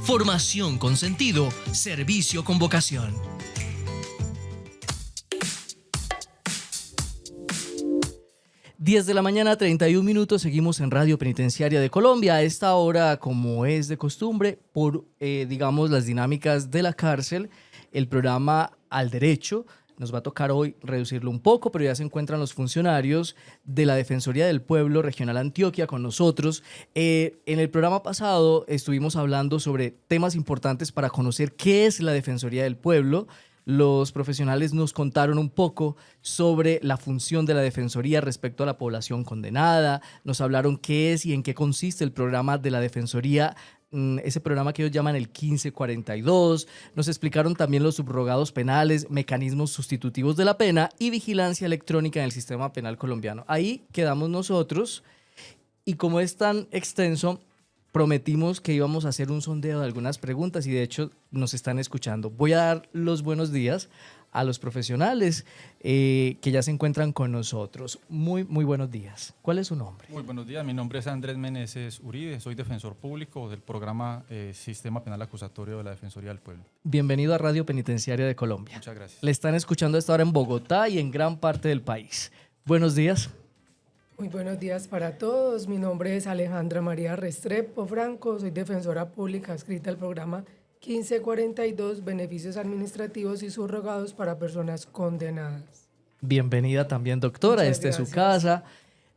Formación con sentido, servicio con vocación. Diez de la mañana, 31 minutos, seguimos en Radio Penitenciaria de Colombia. A esta hora, como es de costumbre, por, digamos, las dinámicas de la cárcel, el programa Al Derecho. Nos va a tocar hoy reducirlo un poco, pero ya se encuentran los funcionarios de la Defensoría del Pueblo Regional Antioquia con nosotros. En el programa pasado estuvimos hablando sobre temas importantes para conocer qué es la Defensoría del Pueblo. Los profesionales nos contaron un poco sobre la función de la Defensoría respecto a la población condenada, nos hablaron qué es y en qué consiste el programa de la Defensoría, ese programa que ellos llaman el 1542, nos explicaron también los subrogados penales, mecanismos sustitutivos de la pena y vigilancia electrónica en el sistema penal colombiano. Ahí quedamos nosotros y como es tan extenso, prometimos que íbamos a hacer un sondeo de algunas preguntas y de hecho nos están escuchando. Voy a dar los buenos días a los profesionales que ya se encuentran con nosotros. Muy buenos días. ¿Cuál es su nombre? Muy buenos días. Mi nombre es Andrés Meneses Uribe. Soy defensor público del programa Sistema Penal Acusatorio de la Defensoría del Pueblo. Bienvenido a Radio Penitenciaria de Colombia. Muchas gracias. Le están escuchando a esta hora en Bogotá y en gran parte del país. Buenos días. Muy buenos días para todos. Mi nombre es Alejandra María Restrepo Franco. Soy defensora pública adscrita al programa 1542, Beneficios Administrativos y Subrogados para Personas Condenadas. Bienvenida también, doctora. Esta es su casa.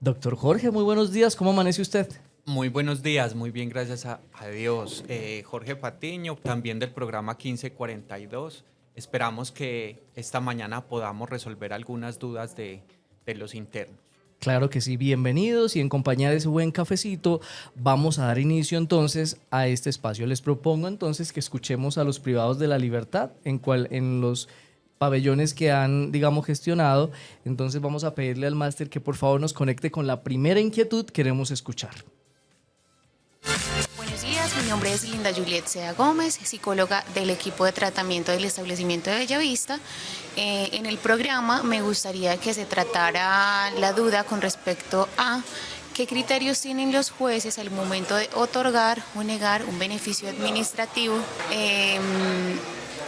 Doctor Jorge, muy buenos días. ¿Cómo amanece usted? Muy buenos días, muy bien, gracias a Dios. Jorge Patiño, también del programa 1542. Esperamos que esta mañana podamos resolver algunas dudas de los internos. Claro que sí, bienvenidos y en compañía de ese buen cafecito vamos a dar inicio entonces a este espacio. Les propongo entonces que escuchemos a los privados de la libertad en los pabellones que han, digamos, gestionado. Entonces vamos a pedirle al máster que por favor nos conecte con la primera inquietud que queremos escuchar. Buenos días, mi nombre es Linda Juliet Sea Gómez, psicóloga del equipo de tratamiento del establecimiento de Bellavista. En el programa me gustaría que se tratara la duda con respecto a qué criterios tienen los jueces al momento de otorgar o negar un beneficio administrativo,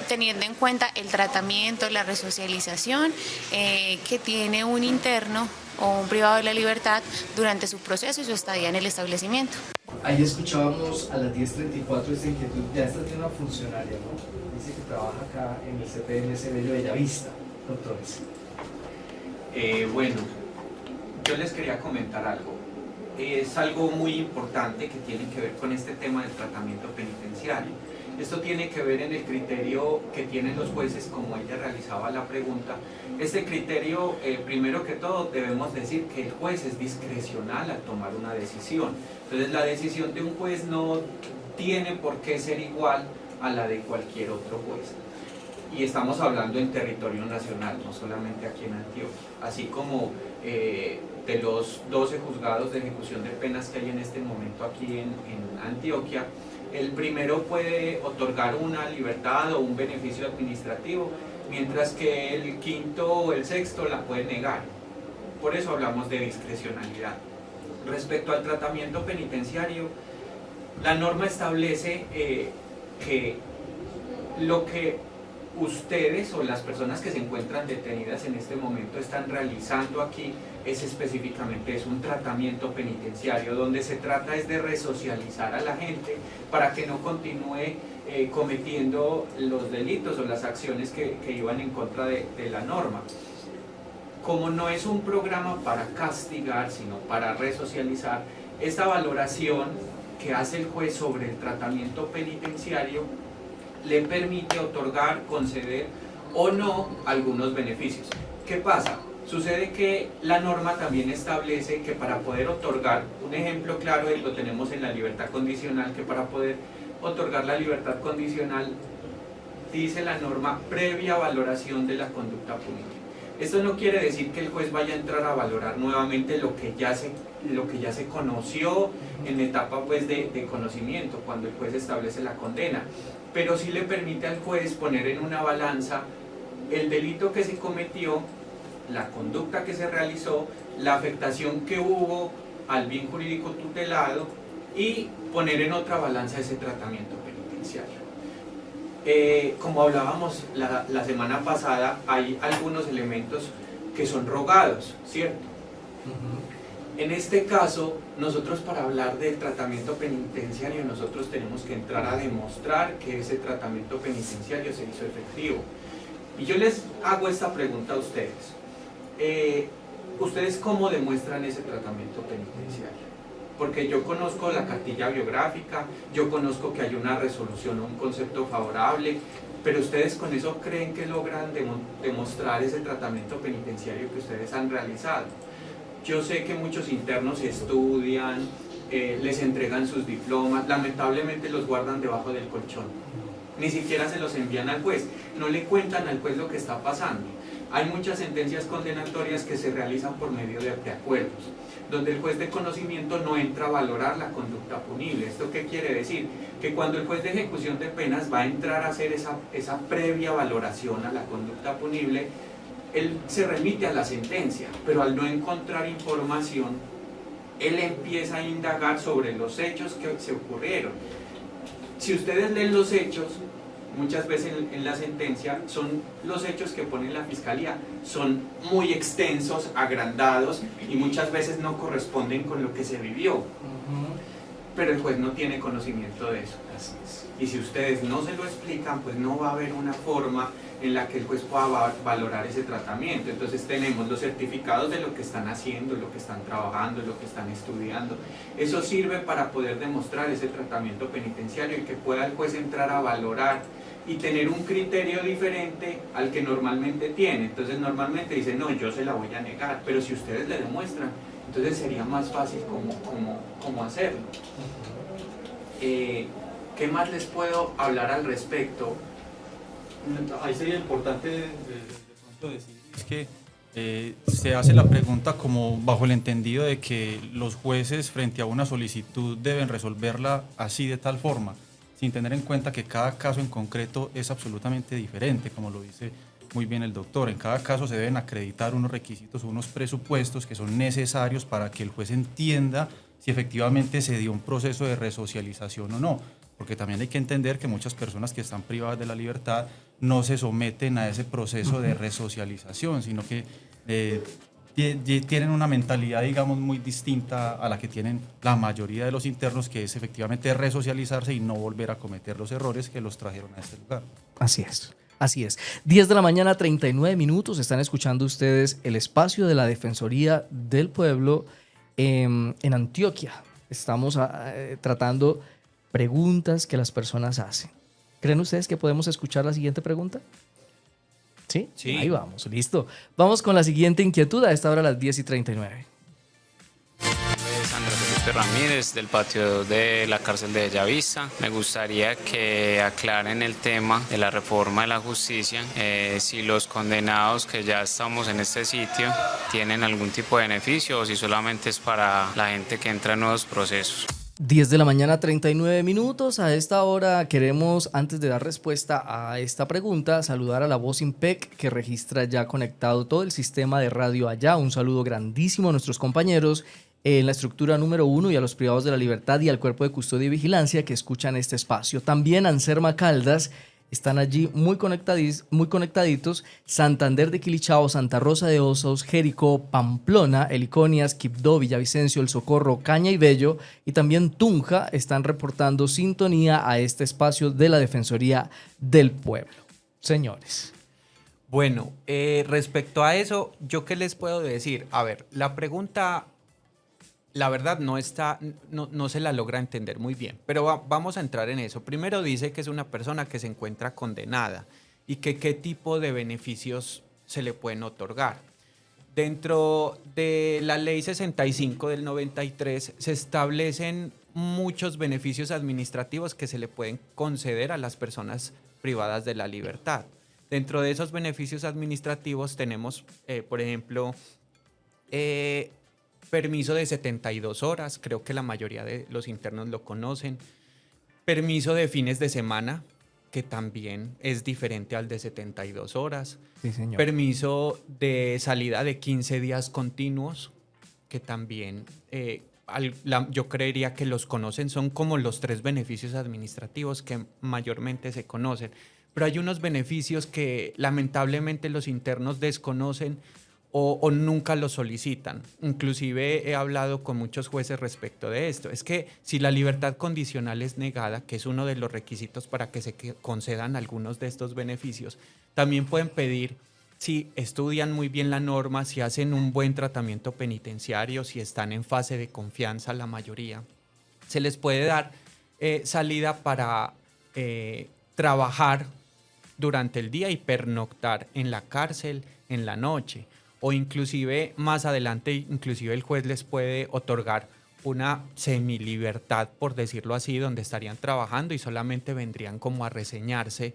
teniendo en cuenta el tratamiento, la resocialización que tiene un interno o un privado de la libertad durante su proceso y su estadía en el establecimiento. Ahí escuchábamos a las 10:34 esta inquietud. Ya esta tiene una funcionaria, ¿no? Dice que trabaja acá en el CPMC Bello Bellavista, doctores. Bueno, yo les quería comentar algo. Es algo muy importante que tiene que ver con este tema del tratamiento penitenciario. Esto tiene que ver en el criterio que tienen los jueces, como ella realizaba la pregunta. Este criterio, primero que todo, debemos decir que el juez es discrecional al tomar una decisión. Entonces, la decisión de un juez no tiene por qué ser igual a la de cualquier otro juez. Y estamos hablando en territorio nacional, no solamente aquí en Antioquia. Así como de los 12 juzgados de ejecución de penas que hay en este momento aquí en Antioquia, el primero puede otorgar una libertad o un beneficio administrativo, mientras que el quinto o el sexto la puede negar. Por eso hablamos de discrecionalidad. Respecto al tratamiento penitenciario, la norma establece que lo que ustedes o las personas que se encuentran detenidas en este momento están realizando aquí es específicamente un tratamiento penitenciario, donde se trata es de resocializar a la gente para que no continúe cometiendo los delitos o las acciones que iban en contra de la norma. Como no es un programa para castigar, sino para resocializar, esta valoración que hace el juez sobre el tratamiento penitenciario le permite otorgar, conceder o no algunos beneficios. ¿Qué pasa? Sucede que la norma también establece que para poder otorgar, un ejemplo claro y lo tenemos en la libertad condicional, que para poder otorgar la libertad condicional, dice la norma, previa valoración de la conducta punitiva. Esto no quiere decir que el juez vaya a entrar a valorar nuevamente lo que ya se conoció en etapa pues, de conocimiento, cuando el juez establece la condena, pero sí le permite al juez poner en una balanza el delito que se cometió, la conducta que se realizó, la afectación que hubo al bien jurídico tutelado y poner en otra balanza ese tratamiento penitenciario. Como hablábamos la semana pasada, hay algunos elementos que son rogados, ¿cierto? En este caso, nosotros para hablar del tratamiento penitenciario, nosotros tenemos que entrar a demostrar que ese tratamiento penitenciario se hizo efectivo. Y yo les hago esta pregunta a ustedes. ¿Ustedes cómo demuestran ese tratamiento penitenciario? Porque yo conozco la cartilla biográfica, yo conozco que hay una resolución o un concepto favorable, pero ustedes con eso creen que logran demostrar ese tratamiento penitenciario que ustedes han realizado. Yo sé que muchos internos estudian, les entregan sus diplomas, lamentablemente los guardan debajo del colchón. Ni siquiera se los envían al juez, no le cuentan al juez lo que está pasando. Hay muchas sentencias condenatorias que se realizan por medio de preacuerdos, donde el juez de conocimiento no entra a valorar la conducta punible. ¿Esto qué quiere decir? Que cuando el juez de ejecución de penas va a entrar a hacer esa previa valoración a la conducta punible, él se remite a la sentencia, pero al no encontrar información, él empieza a indagar sobre los hechos que se ocurrieron. Si ustedes leen los hechos, muchas veces en la sentencia, son los hechos que pone la fiscalía, son muy extensos, agrandados y muchas veces no corresponden con lo que se vivió. Pero el juez no tiene conocimiento de eso. Y si ustedes no se lo explican, pues no va a haber una forma en la que el juez pueda valorar ese tratamiento. Entonces tenemos los certificados de lo que están haciendo, lo que están trabajando, lo que están estudiando. Eso sirve para poder demostrar ese tratamiento penitenciario y que pueda el juez entrar a valorar y tener un criterio diferente al que normalmente tiene. Entonces normalmente dice, no, yo se la voy a negar, pero si ustedes le demuestran, entonces sería más fácil cómo hacerlo. ¿Qué más les puedo hablar al respecto? Ahí sería importante de pronto decir es que se hace la pregunta como bajo el entendido de que los jueces frente a una solicitud deben resolverla así de tal forma, sin tener en cuenta que cada caso en concreto es absolutamente diferente, como lo dice muy bien el doctor. En cada caso se deben acreditar unos requisitos, unos presupuestos que son necesarios para que el juez entienda si efectivamente se dio un proceso de resocialización o no. Porque también hay que entender que muchas personas que están privadas de la libertad no se someten a ese proceso de resocialización, sino que tienen una mentalidad, digamos, muy distinta a la que tienen la mayoría de los internos, que es efectivamente resocializarse y no volver a cometer los errores que los trajeron a este lugar. Así es. Así es. 10 de la mañana, 39 minutos. Están escuchando ustedes el espacio de la Defensoría del Pueblo en Antioquia. Estamos tratando preguntas que las personas hacen. ¿Creen ustedes que podemos escuchar la siguiente pregunta? ¿Sí? Sí. Ahí vamos, listo. Vamos con la siguiente inquietud a esta hora a las 10:39. Sandra Felipe Ramírez, del patio de la cárcel de Bellavista. Me gustaría que aclaren el tema de la reforma de la justicia, si los condenados que ya estamos en este sitio tienen algún tipo de beneficio o si solamente es para la gente que entra en nuevos procesos. 10 de la mañana, 39 minutos. A esta hora queremos, antes de dar respuesta a esta pregunta, saludar a la voz IMPEC que registra ya conectado todo el sistema de radio allá. Un saludo grandísimo a nuestros compañeros en la estructura número 1 y a los privados de la libertad y al cuerpo de custodia y vigilancia que escuchan este espacio. También Anserma Caldas están allí muy conectaditos. Santander de Quilichao, Santa Rosa de Osos, Jericó, Pamplona, Heliconias, Quibdó, Villavicencio, El Socorro, Caña y Bello y también Tunja están reportando sintonía a este espacio de la Defensoría del Pueblo. Señores. Bueno, respecto a eso, ¿yo qué les puedo decir? A ver, la pregunta, la verdad, no se la logra entender muy bien, pero vamos a entrar en eso. Primero dice que es una persona que se encuentra condenada y que qué tipo de beneficios se le pueden otorgar. Dentro de la Ley 65 del 93 se establecen muchos beneficios administrativos que se le pueden conceder a las personas privadas de la libertad. Dentro de esos beneficios administrativos tenemos, por ejemplo, permiso de 72 horas, creo que la mayoría de los internos lo conocen. Permiso de fines de semana, que también es diferente al de 72 horas. Sí, señor. Permiso de salida de 15 días continuos, que también yo creería que los conocen, son como los 3 beneficios administrativos que mayormente se conocen. pero hay unos beneficios que lamentablemente los internos desconocen o nunca los solicitan. Inclusive he hablado con muchos jueces respecto de esto. Es que si la libertad condicional es negada, que es uno de los requisitos para que se concedan algunos de estos beneficios, también pueden pedir si estudian muy bien la norma, si hacen un buen tratamiento penitenciario, si están en fase de confianza la mayoría. Se les puede dar salida para trabajar durante el día y pernoctar en la cárcel en la noche. O inclusive más adelante, inclusive el juez les puede otorgar una semilibertad, por decirlo así, donde estarían trabajando y solamente vendrían como a reseñarse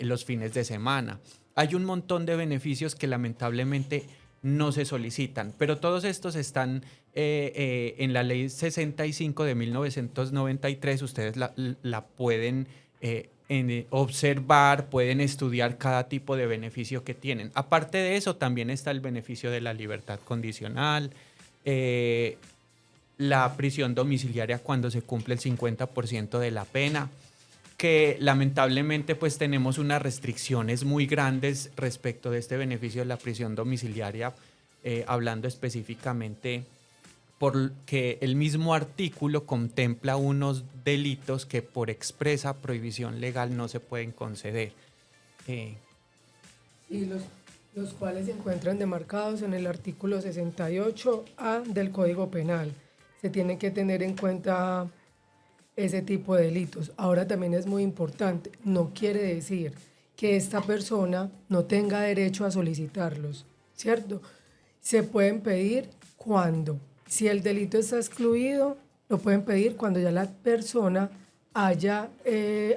los fines de semana. Hay un montón de beneficios que lamentablemente no se solicitan, pero todos estos están en la ley 65 de 1993, ustedes la pueden observar, pueden estudiar cada tipo de beneficio que tienen. Aparte de eso, también está el beneficio de la libertad condicional, la prisión domiciliaria cuando se cumple el 50% de la pena, que lamentablemente pues tenemos unas restricciones muy grandes respecto de este beneficio de la prisión domiciliaria, hablando específicamente porque el mismo artículo contempla unos delitos que por expresa prohibición legal no se pueden conceder. Y los cuales se encuentran demarcados en el artículo 68A del Código Penal. Se tiene que tener en cuenta ese tipo de delitos. Ahora también es muy importante, no quiere decir que esta persona no tenga derecho a solicitarlos, ¿cierto? Se pueden pedir cuando, si el delito está excluido, lo pueden pedir cuando ya la persona haya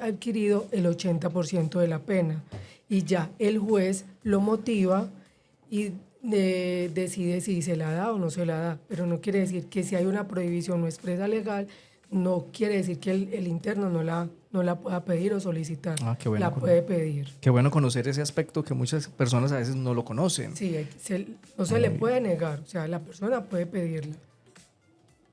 adquirido el 80% de la pena y ya el juez lo motiva y decide si se la da o no se la da, pero no quiere decir que si hay una prohibición no expresa legal, no quiere decir que el interno no la pueda pedir o solicitar. Qué bueno, la puede pedir. Qué bueno conocer ese aspecto que muchas personas a veces no lo conocen. Sí, no se le puede negar, o sea, la persona puede pedirla.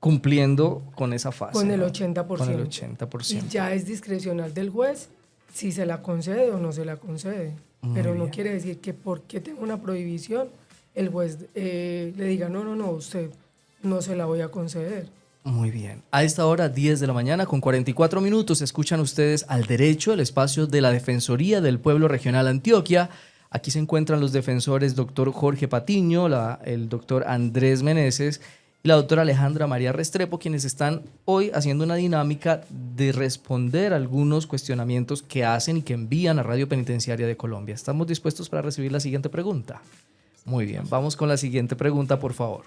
Cumpliendo con esa fase. Con el ¿no? 80%. Con el 80%. Y ya es discrecional del juez si se la concede o no se la concede. Pero no quiere decir que porque tenga una prohibición, el juez le diga, no, usted no se la voy a conceder. Muy bien. A esta hora, 10 de la mañana, con 44 minutos, escuchan ustedes Al Derecho, el espacio de la Defensoría del Pueblo Regional Antioquia. Aquí se encuentran los defensores doctor Jorge Patiño, el doctor Andrés Meneses y la doctora Alejandra María Restrepo, quienes están hoy haciendo una dinámica de responder algunos cuestionamientos que hacen y que envían a Radio Penitenciaria de Colombia. ¿Estamos dispuestos para recibir la siguiente pregunta? Muy bien, vamos con la siguiente pregunta, por favor.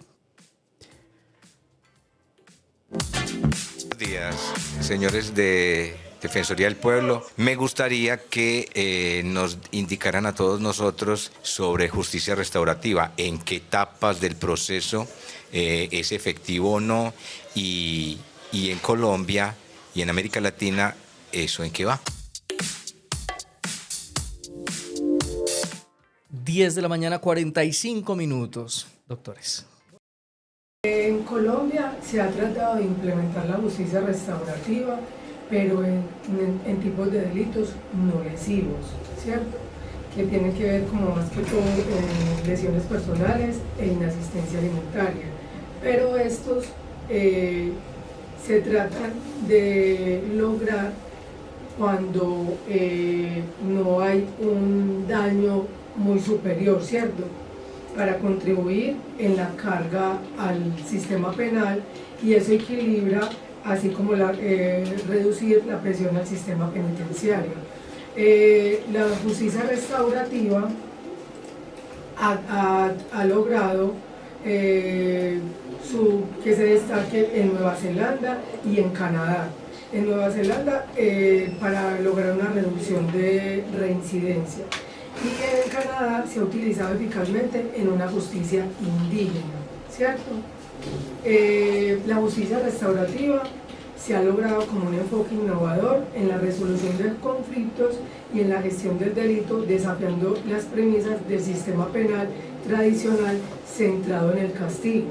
Buenos días, señores de Defensoría del Pueblo. Me gustaría que nos indicaran a todos nosotros sobre justicia restaurativa, en qué etapas del proceso es efectivo o no, y en Colombia y en América Latina, ¿eso en qué va? 10 de la mañana, 45 minutos, doctores. En Colombia se ha tratado de implementar la justicia restaurativa, pero en tipos de delitos no lesivos, ¿cierto? Que tienen que ver como más que todo lesiones personales e inasistencia alimentaria. Pero estos se tratan de lograr cuando no hay un daño muy superior, ¿cierto?, para contribuir en la carga al sistema penal, y eso equilibra, así como reducir la presión al sistema penitenciario. La justicia restaurativa ha logrado que se destaque en Nueva Zelanda y en Canadá. En Nueva Zelanda para lograr una reducción de reincidencia, y en Canadá se ha utilizado eficazmente en una justicia indígena, ¿cierto? La justicia restaurativa se ha logrado como un enfoque innovador en la resolución de conflictos y en la gestión del delito, desafiando las premisas del sistema penal tradicional centrado en el castigo.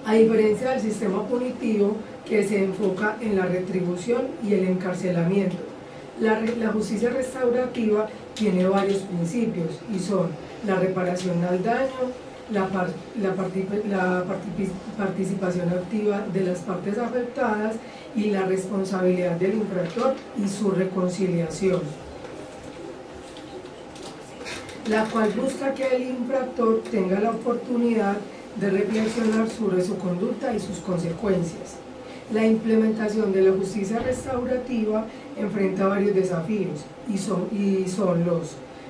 A diferencia del sistema punitivo, que se enfoca en la retribución y el encarcelamiento. La justicia restaurativa tiene varios principios y son la reparación al daño, la participación activa de las partes afectadas y la responsabilidad del infractor y su reconciliación, la cual busca que el infractor tenga la oportunidad de reflexionar sobre su conducta y sus consecuencias. La implementación de la justicia restaurativa enfrenta varios desafíos y son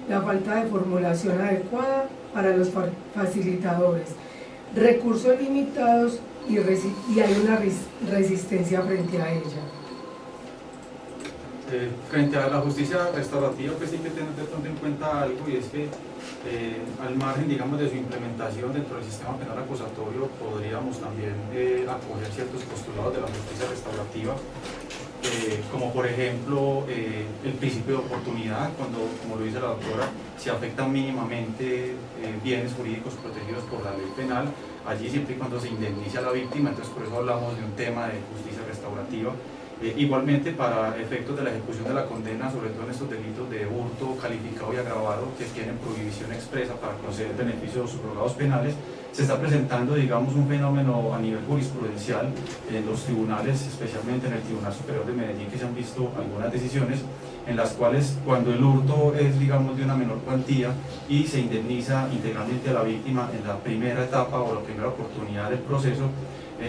la falta de formulación adecuada para los facilitadores, recursos limitados y hay una resistencia frente a ella. Frente a la justicia restaurativa, pues sí que tener de pronto en cuenta algo, y es que al margen, digamos, de su implementación dentro del sistema penal acusatorio, podríamos también acoger ciertos postulados de la justicia restaurativa, como por ejemplo el principio de oportunidad, cuando, como lo dice la doctora, se afectan mínimamente bienes jurídicos protegidos por la ley penal, allí siempre y cuando se indemnice a la víctima, entonces por eso hablamos de un tema de justicia restaurativa. Igualmente, para efectos de la ejecución de la condena, sobre todo en estos delitos de hurto calificado y agravado que tienen prohibición expresa para conceder beneficios subrogados penales, se está presentando, digamos, un fenómeno a nivel jurisprudencial en los tribunales, especialmente en el Tribunal Superior de Medellín, que se han visto algunas decisiones en las cuales, cuando el hurto es, digamos, de una menor cuantía y se indemniza integralmente a la víctima en la primera etapa o la primera oportunidad del proceso,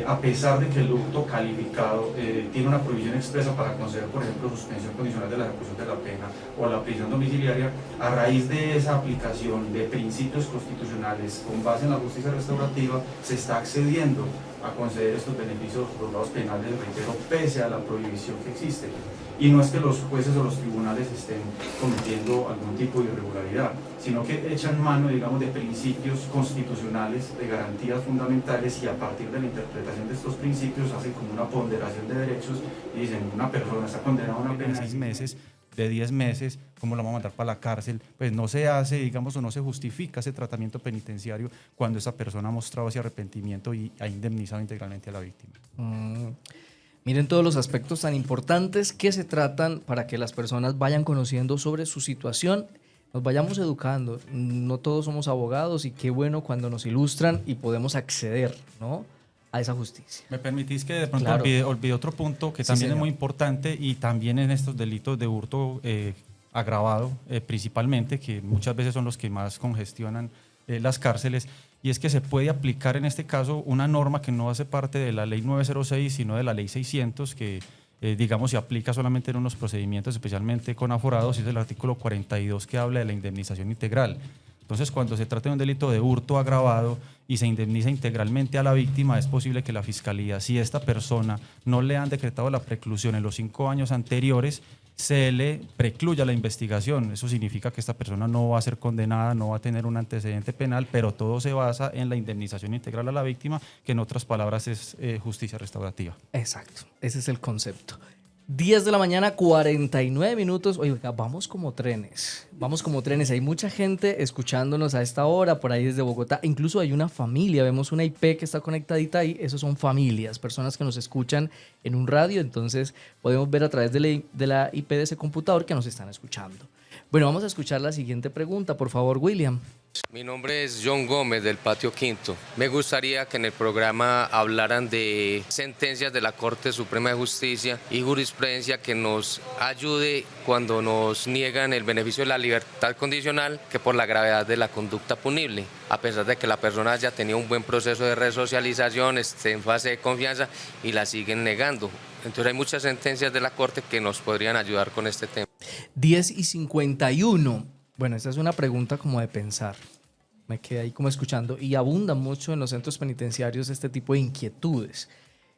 a pesar de que el hurto calificado tiene una prohibición expresa para conceder, por ejemplo, suspensión condicional de la ejecución de la pena o la prisión domiciliaria, a raíz de esa aplicación de principios constitucionales con base en la justicia restaurativa, se está accediendo a conceder estos beneficios prolongados penales, reitero, pese a la prohibición que existe. Y no es que los jueces o los tribunales estén cometiendo algún tipo de irregularidad, sino que echan mano, digamos, de principios constitucionales, de garantías fundamentales, y a partir de la interpretación de estos principios hacen como una ponderación de derechos y dicen, una persona está condenada a una pena de 6 meses, de 10 meses, ¿cómo la vamos a mandar para la cárcel? Pues no se hace, digamos, o no se justifica ese tratamiento penitenciario cuando esa persona ha mostrado ese arrepentimiento y ha indemnizado integralmente a la víctima. Miren todos los aspectos tan importantes que se tratan para que las personas vayan conociendo sobre su situación, nos vayamos educando. No todos somos abogados y qué bueno cuando nos ilustran y podemos acceder, ¿no?, a esa justicia. ¿Me permitís que de pronto Claro. olvide otro punto que Sí, también señor. es muy importante, y también en estos delitos de hurto agravado principalmente, que muchas veces son los que más congestionan las cárceles, y es que se puede aplicar en este caso una norma que no hace parte de la ley 906, sino de la ley 600, que digamos se aplica solamente en unos procedimientos, especialmente con aforados, y es el artículo 42 que habla de la indemnización integral. Entonces, cuando se trata de un delito de hurto agravado y se indemniza integralmente a la víctima, es posible que la Fiscalía, si esta persona no le han decretado la preclusión en los 5 años anteriores, se le precluya la investigación. Eso significa que esta persona no va a ser condenada, no va a tener un antecedente penal, pero todo se basa en la indemnización integral a la víctima, que en otras palabras es justicia restaurativa. Exacto, ese es el concepto. 10 de la mañana, 49 minutos. Oiga, vamos como trenes. Vamos como trenes. Hay mucha gente escuchándonos a esta hora, por ahí desde Bogotá. Incluso hay una familia. Vemos una IP que está conectadita ahí. Esos son familias, personas que nos escuchan en un radio. Entonces podemos ver a través de la IP de ese computador que nos están escuchando. Bueno, vamos a escuchar la siguiente pregunta. Por favor, William. Mi nombre es John Gómez del Patio Quinto. Me gustaría que en el programa hablaran de sentencias de la Corte Suprema de Justicia y jurisprudencia que nos ayude cuando nos niegan el beneficio de la libertad condicional, que por la gravedad de la conducta punible, a pesar de que la persona haya tenido un buen proceso de resocialización, esté en fase de confianza y la siguen negando. Entonces hay muchas sentencias de la Corte que nos podrían ayudar con este tema. 10:51. Bueno, esta es una pregunta como de pensar. Me quedé ahí como escuchando y abunda mucho en los centros penitenciarios este tipo de inquietudes.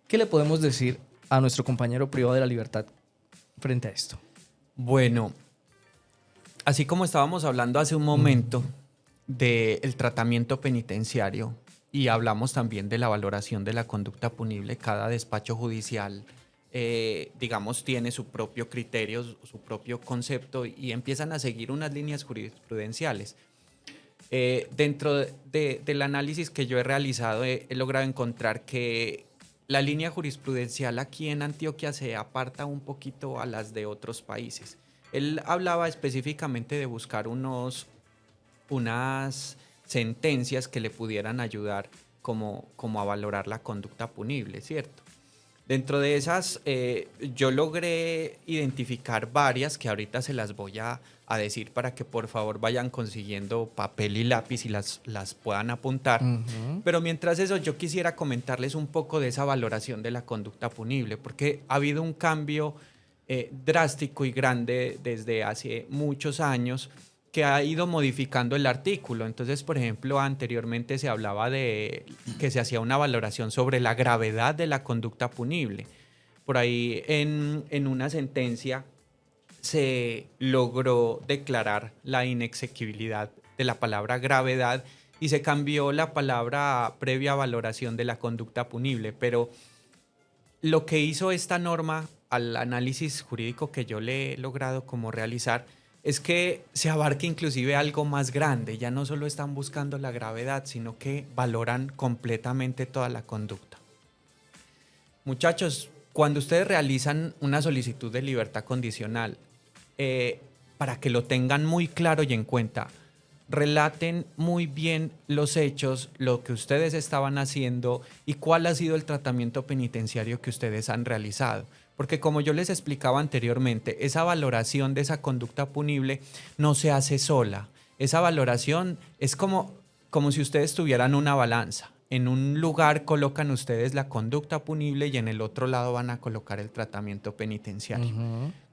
¿Qué le podemos decir a nuestro compañero privado de la libertad frente a esto? Bueno, así como estábamos hablando hace un momento del tratamiento penitenciario y hablamos también de la valoración de la conducta punible, cada despacho judicial digamos, tiene su propio criterio, su propio concepto y empiezan a seguir unas líneas jurisprudenciales. Dentro del análisis que yo he realizado, he logrado encontrar que la línea jurisprudencial aquí en Antioquia se aparta un poquito a las de otros países. Él hablaba específicamente de buscar unas sentencias que le pudieran ayudar como a valorar la conducta punible, ¿cierto? Dentro de esas, yo logré identificar varias que ahorita se las voy a decir para que por favor vayan consiguiendo papel y lápiz y las puedan apuntar. Pero mientras eso, yo quisiera comentarles un poco de esa valoración de la conducta punible, porque ha habido un cambio drástico y grande desde hace muchos años que ha ido modificando el artículo. Entonces, por ejemplo, anteriormente se hablaba de que se hacía una valoración sobre la gravedad de la conducta punible. Por ahí en una sentencia se logró declarar la inexequibilidad de la palabra gravedad y se cambió la palabra previa valoración de la conducta punible. Pero lo que hizo esta norma al análisis jurídico que yo le he logrado como realizar es que se abarque inclusive algo más grande. Ya no solo están buscando la gravedad, sino que valoran completamente toda la conducta. Muchachos, cuando ustedes realizan una solicitud de libertad condicional, para que lo tengan muy claro y en cuenta, relaten muy bien los hechos, lo que ustedes estaban haciendo y cuál ha sido el tratamiento penitenciario que ustedes han realizado. Porque como yo les explicaba anteriormente, esa valoración de esa conducta punible no se hace sola. Esa valoración es como si ustedes tuvieran una balanza. En un lugar colocan ustedes la conducta punible y en el otro lado van a colocar el tratamiento penitenciario.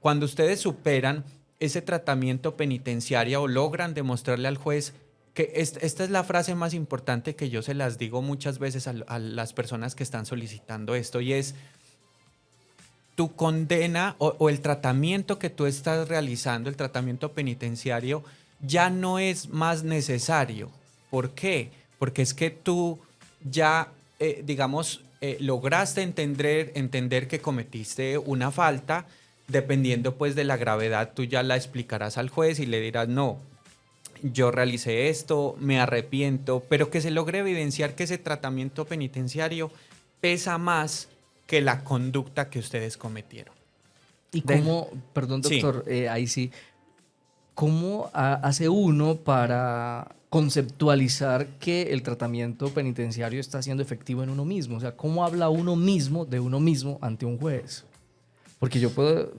Cuando ustedes superan ese tratamiento penitenciario o logran demostrarle al juez que esta es la frase más importante que yo se las digo muchas veces a las personas que están solicitando esto, y es: tu condena o el tratamiento que tú estás realizando, el tratamiento penitenciario, ya no es más necesario. ¿Por qué? Porque es que tú ya, lograste entender que cometiste una falta. Dependiendo pues de la gravedad, tú ya la explicarás al juez y le dirás: no, yo realicé esto, me arrepiento, pero que se logre evidenciar que ese tratamiento penitenciario pesa más que la conducta que ustedes cometieron. ¿Y cómo, perdón doctor, Sí. ahí sí, cómo hace uno para conceptualizar que el tratamiento penitenciario está siendo efectivo en uno mismo? O sea, ¿cómo habla uno mismo de uno mismo ante un juez? Porque yo puedo,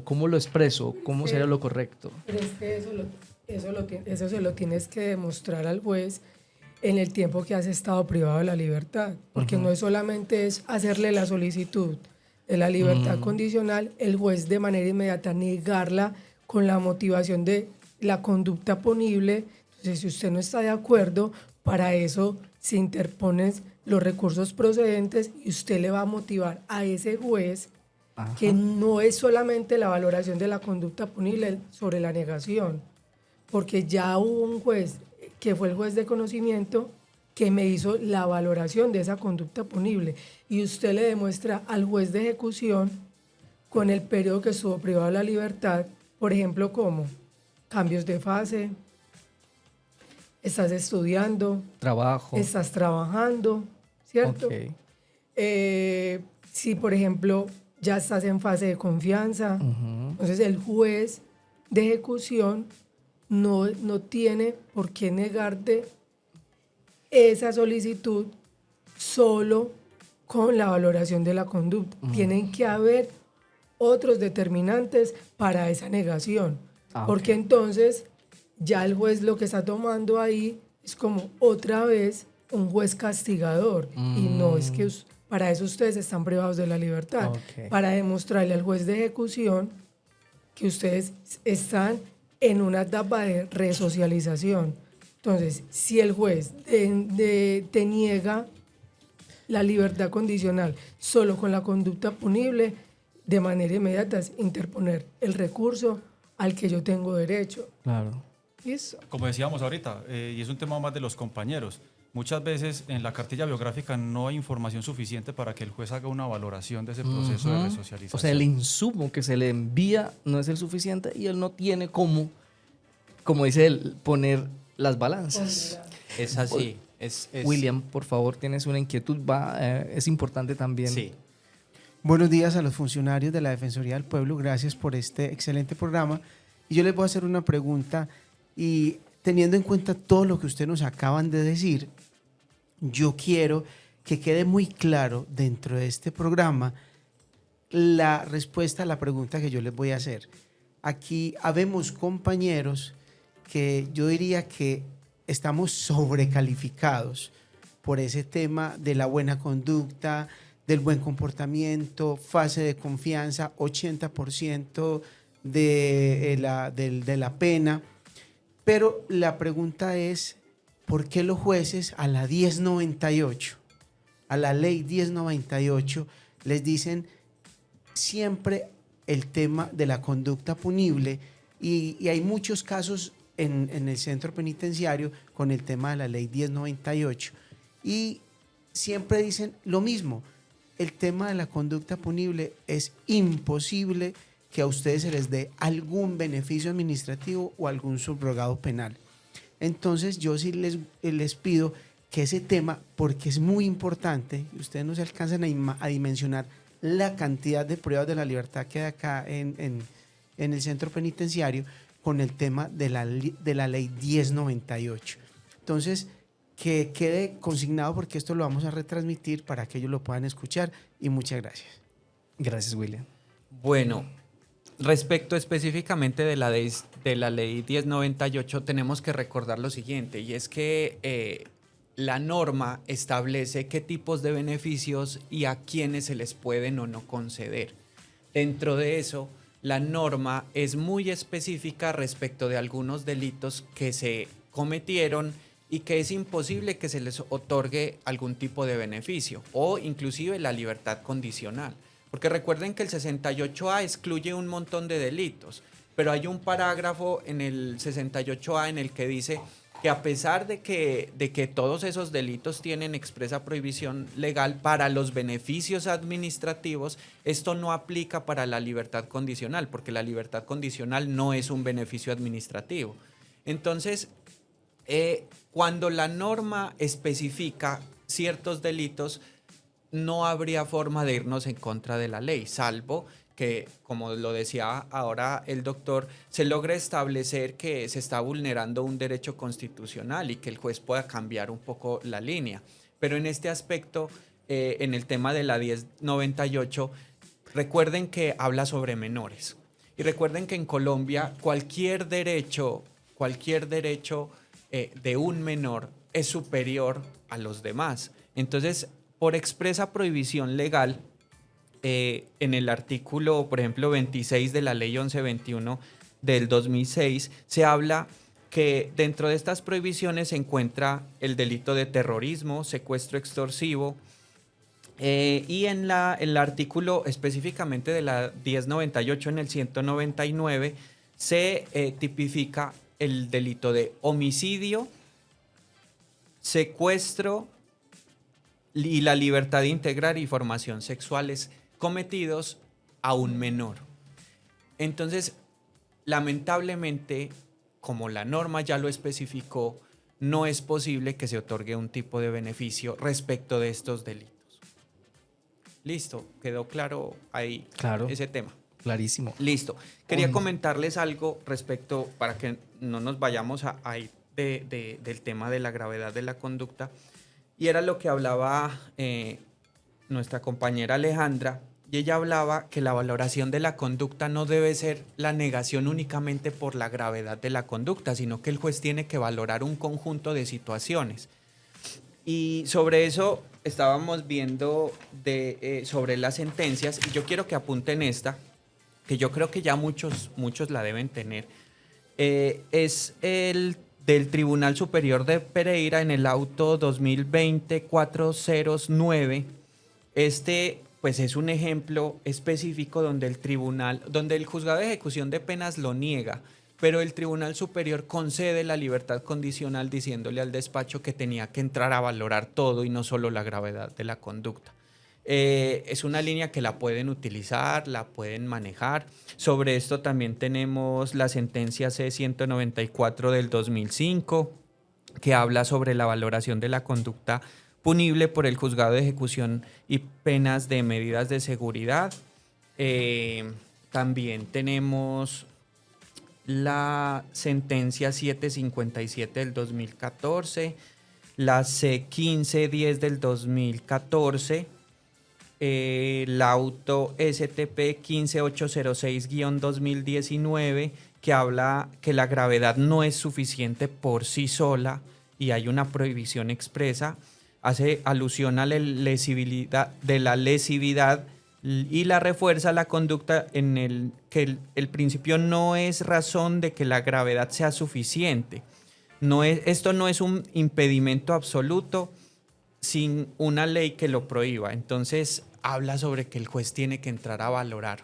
¿cómo lo expreso? ¿Cómo sería lo correcto? Pero es que eso se lo tienes que demostrar al juez en el tiempo que has estado privado de la libertad, porque no es solamente es hacerle la solicitud de la libertad condicional, el juez de manera inmediata negarla con la motivación de la conducta punible. Entonces, si usted no está de acuerdo, para eso se interponen los recursos procedentes y usted le va a motivar a ese juez que no es solamente la valoración de la conducta punible sobre la negación, porque ya hubo un juez que fue el juez de conocimiento que me hizo la valoración de esa conducta punible, y usted le demuestra al juez de ejecución con el periodo que estuvo privado de la libertad, por ejemplo, como cambios de fase, estás estudiando, Trabajo. estás trabajando, ¿cierto? Ok. Si, por ejemplo, ya estás en fase de confianza, entonces el juez de ejecución no tiene por qué negarte esa solicitud solo con la valoración de la conducta. Tienen que haber otros determinantes para esa negación, porque entonces ya el juez lo que está tomando ahí es como otra vez un juez castigador, y no es que para eso ustedes están privados de la libertad, para demostrarle al juez de ejecución que ustedes están en una etapa de resocialización. Entonces, si el juez te niega la libertad condicional solo con la conducta punible, de manera inmediata es interponer el recurso al que yo tengo derecho. Claro. ¿Listo? Como decíamos ahorita, y es un tema más de los compañeros, muchas veces en la cartilla biográfica no hay información suficiente para que el juez haga una valoración de ese proceso de resocialización. O sea, el insumo que se le envía no es el suficiente y él no tiene cómo, como dice él, poner las balanzas. Es así. William, por favor, tienes una inquietud, es importante también. Sí. Buenos días a los funcionarios de la Defensoría del Pueblo, gracias por este excelente programa. Y yo les voy a hacer una pregunta y teniendo en cuenta todo lo que ustedes nos acaban de decir, yo quiero que quede muy claro dentro de este programa la respuesta a la pregunta que yo les voy a hacer. Aquí habemos compañeros que yo diría que estamos sobrecalificados por ese tema de la buena conducta, del buen comportamiento, fase de confianza, 80% de la pena. Pero la pregunta es, ¿por qué los jueces a la 1098, a la ley 1098, les dicen siempre el tema de la conducta punible? Y hay muchos casos en el centro penitenciario con el tema de la ley 1098. Y siempre dicen lo mismo, el tema de la conducta punible es imposible que a ustedes se les dé algún beneficio administrativo o algún subrogado penal. Entonces yo sí les pido que ese tema, porque es muy importante, y ustedes no se alcanzan a dimensionar la cantidad de pruebas de la libertad que hay acá en el centro penitenciario con el tema de la ley 1098. Entonces, que quede consignado porque esto lo vamos a retransmitir para que ellos lo puedan escuchar y muchas gracias. Gracias, William. Bueno, respecto específicamente de la ley 1098, tenemos que recordar lo siguiente, y es que la norma establece qué tipos de beneficios y a quiénes se les pueden o no conceder. Dentro de eso, la norma es muy específica respecto de algunos delitos que se cometieron y que es imposible que se les otorgue algún tipo de beneficio o inclusive la libertad condicional. Porque recuerden que el 68A excluye un montón de delitos, pero hay un parágrafo en el 68A en el que dice que a pesar de que todos esos delitos tienen expresa prohibición legal para los beneficios administrativos, esto no aplica para la libertad condicional, porque la libertad condicional no es un beneficio administrativo. Entonces, cuando la norma especifica ciertos delitos, no habría forma de irnos en contra de la ley, salvo que, como lo decía ahora el doctor, se logre establecer que se está vulnerando un derecho constitucional y que el juez pueda cambiar un poco la línea. Pero en este aspecto, en el tema de la 1098, recuerden que habla sobre menores. Y recuerden que en Colombia cualquier derecho de un menor es superior a los demás. Entonces, por expresa prohibición legal, en el artículo, por ejemplo, 26 de la ley 1121 del 2006, se habla que dentro de estas prohibiciones se encuentra el delito de terrorismo, secuestro extorsivo, y en el artículo específicamente de la 1098, en el 199, se tipifica el delito de homicidio, secuestro y la libertad de integrar y formación sexuales cometidos a un menor. Entonces, lamentablemente, como la norma ya lo especificó, no es posible que se otorgue un tipo de beneficio respecto de estos delitos. Listo, quedó claro ahí ese tema. Clarísimo. Listo. Quería comentarles algo respecto, para que no nos vayamos ahí del tema de la gravedad de la conducta, y era lo que hablaba nuestra compañera Alejandra, y ella hablaba que la valoración de la conducta no debe ser la negación únicamente por la gravedad de la conducta, sino que el juez tiene que valorar un conjunto de situaciones. Y sobre eso estábamos viendo sobre las sentencias, y yo quiero que apunten esta, que yo creo que ya muchos la deben tener. Es el del Tribunal Superior de Pereira en el auto 2020-409. Pues es un ejemplo específico donde el juzgado de ejecución de penas lo niega, pero el Tribunal Superior concede la libertad condicional diciéndole al despacho que tenía que entrar a valorar todo y no solo la gravedad de la conducta. Es una línea que la pueden utilizar, la pueden manejar. Sobre esto también tenemos la sentencia C-194 del 2005, que habla sobre la valoración de la conducta punible por el Juzgado de Ejecución y Penas de Medidas de Seguridad. También tenemos la sentencia 757 del 2014, la C1510 del 2014, el auto STP 15806-2019, que habla que la gravedad no es suficiente por sí sola y hay una prohibición expresa, hace alusión a la lesividad y la refuerza la conducta en el que el principio no es razón de que la gravedad sea suficiente. Esto no es un impedimento absoluto sin una ley que lo prohíba. Entonces habla sobre que el juez tiene que entrar a valorar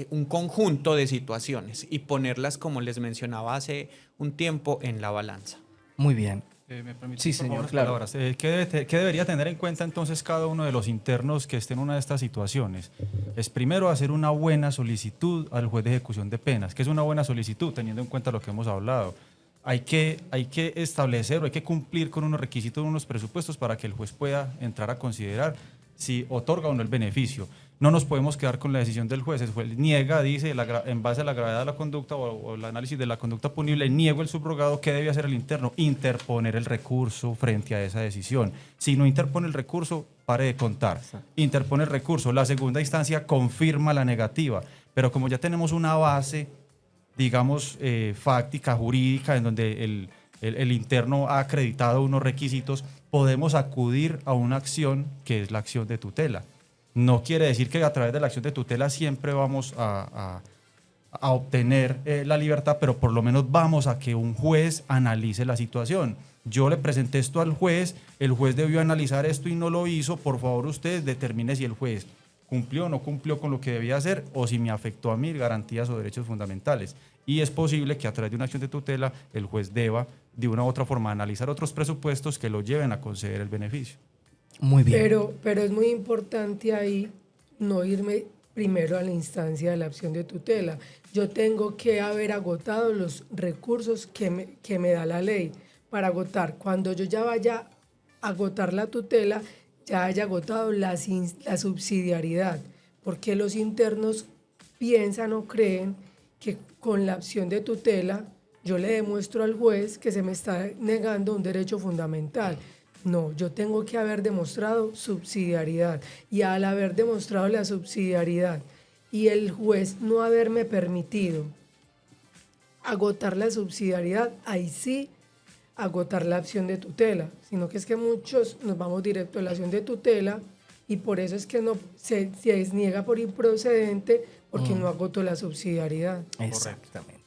un conjunto de situaciones y ponerlas, como les mencionaba hace un tiempo, en la balanza. Muy bien. ¿Me permite, Sí, por señor, favor, claro. palabras? ¿Qué debería tener en cuenta entonces cada uno de los internos que esté en una de estas situaciones? Es primero hacer una buena solicitud al juez de ejecución de penas. ¿Qué es una buena solicitud? Teniendo en cuenta lo que hemos hablado. Hay que establecer o hay que cumplir con unos requisitos, unos presupuestos para que el juez pueda entrar a considerar si otorga o no el beneficio. No nos podemos quedar con la decisión del juez. El juez niega, dice, en base a la gravedad de la conducta o el análisis de la conducta punible, niego el subrogado. ¿Qué debe hacer el interno? Interponer el recurso frente a esa decisión. Si no interpone el recurso, pare de contar. Interpone el recurso. La segunda instancia confirma la negativa. Pero como ya tenemos una base, digamos, fáctica, jurídica, en donde el interno ha acreditado unos requisitos, podemos acudir a una acción que es la acción de tutela. No quiere decir que a través de la acción de tutela siempre vamos a obtener la libertad, pero por lo menos vamos a que un juez analice la situación. Yo le presenté esto al juez, el juez debió analizar esto y no lo hizo. Por favor, usted determine si el juez cumplió o no cumplió con lo que debía hacer o si me afectó a mis garantías o derechos fundamentales. Y es posible que a través de una acción de tutela el juez deba de una u otra forma analizar otros presupuestos que lo lleven a conceder el beneficio. Muy bien. Pero es muy importante ahí no irme primero a la instancia de la acción de tutela. Yo tengo que haber agotado los recursos que me da la ley para agotar. Cuando yo ya vaya a agotar la tutela, ya haya agotado la subsidiariedad, porque los internos piensan o creen que con la acción de tutela yo le demuestro al juez que se me está negando un derecho fundamental. No, yo tengo que haber demostrado subsidiariedad, y al haber demostrado la subsidiariedad y el juez no haberme permitido agotar la subsidiariedad, ahí sí agotar la acción de tutela, sino que es que muchos nos vamos directo a la acción de tutela y por eso es que no se niega por improcedente, porque no agotó la subsidiariedad. Exactamente.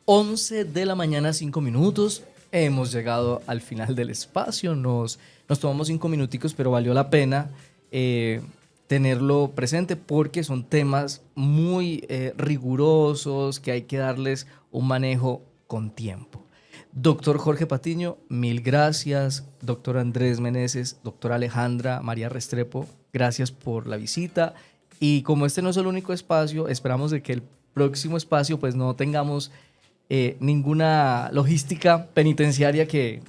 11 de la mañana, 5 minutos. Hemos llegado al final del espacio. Nos tomamos 5 minuticos, pero valió la pena tenerlo presente porque son temas muy rigurosos que hay que darles un manejo con tiempo. Doctor Jorge Patiño, mil gracias. Doctor Andrés Meneses, doctora Alejandra María Restrepo, gracias por la visita. Y como este no es el único espacio, esperamos de que el próximo espacio pues no tengamos ninguna logística penitenciaria que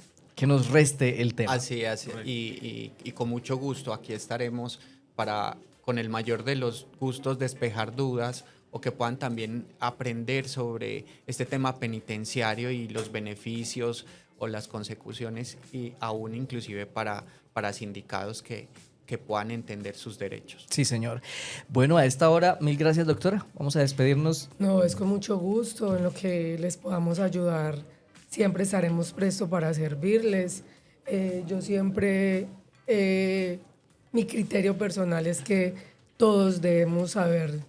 nos reste el tema. Así es, y con mucho gusto aquí estaremos para, con el mayor de los gustos, despejar dudas o que puedan también aprender sobre este tema penitenciario y los beneficios o las consecuciones, y aún inclusive para sindicados que puedan entender sus derechos. Sí, señor. Bueno, a esta hora, mil gracias, doctora. Vamos a despedirnos. No, es con mucho gusto. En lo que les podamos ayudar, siempre estaremos prestos para servirles. Yo siempre, mi criterio personal es que todos debemos saber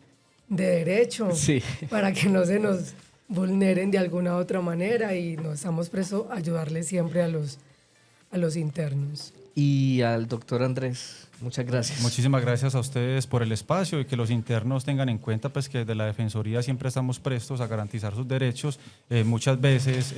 de derecho, sí, para que no se nos vulneren de alguna otra manera, y nos estamos prestos a ayudarles siempre a los internos. Y al doctor Andrés, muchas gracias. Muchísimas gracias a ustedes por el espacio, y que los internos tengan en cuenta pues que desde la Defensoría siempre estamos prestos a garantizar sus derechos. Muchas veces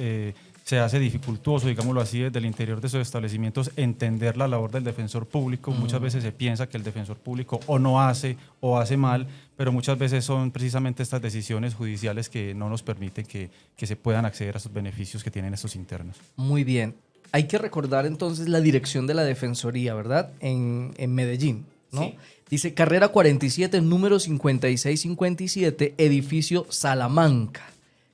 se hace dificultoso, digámoslo así, desde el interior de sus establecimientos entender la labor del defensor público. Muchas veces se piensa que el defensor público o no hace o hace mal, pero muchas veces son precisamente estas decisiones judiciales que no nos permiten que se puedan acceder a esos beneficios que tienen estos internos. Muy bien. hay que recordar entonces la dirección de la Defensoría, ¿verdad? En Medellín, ¿no? Sí. Dice carrera 47, número 5657, edificio Salamanca,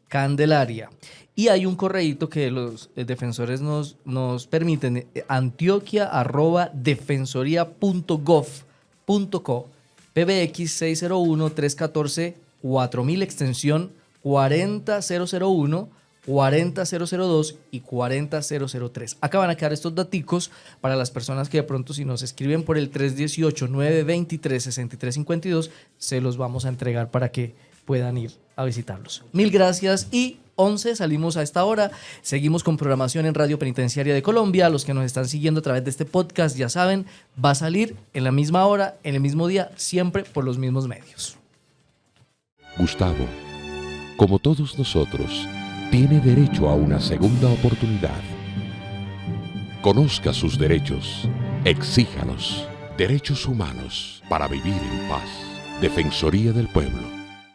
Candelaria. Y hay un correíto que los defensores nos permiten, antioquia@defensoría.gov.co, PBX 601-314-4000, extensión 40001, 40002 y 40003. Acá van a quedar estos daticos para las personas que de pronto, si nos escriben por el 318-923-6352, se los vamos a entregar para que puedan ir a visitarlos. Mil gracias. Y 11 salimos a esta hora. Seguimos con programación en Radio Penitenciaria de Colombia. Los que nos están siguiendo a través de este podcast ya saben, va a salir en la misma hora, en el mismo día, siempre por los mismos medios. Gustavo, como todos nosotros, tiene derecho a una segunda oportunidad. Conozca sus derechos, exíjalos. Derechos humanos para vivir en paz. Defensoría del Pueblo.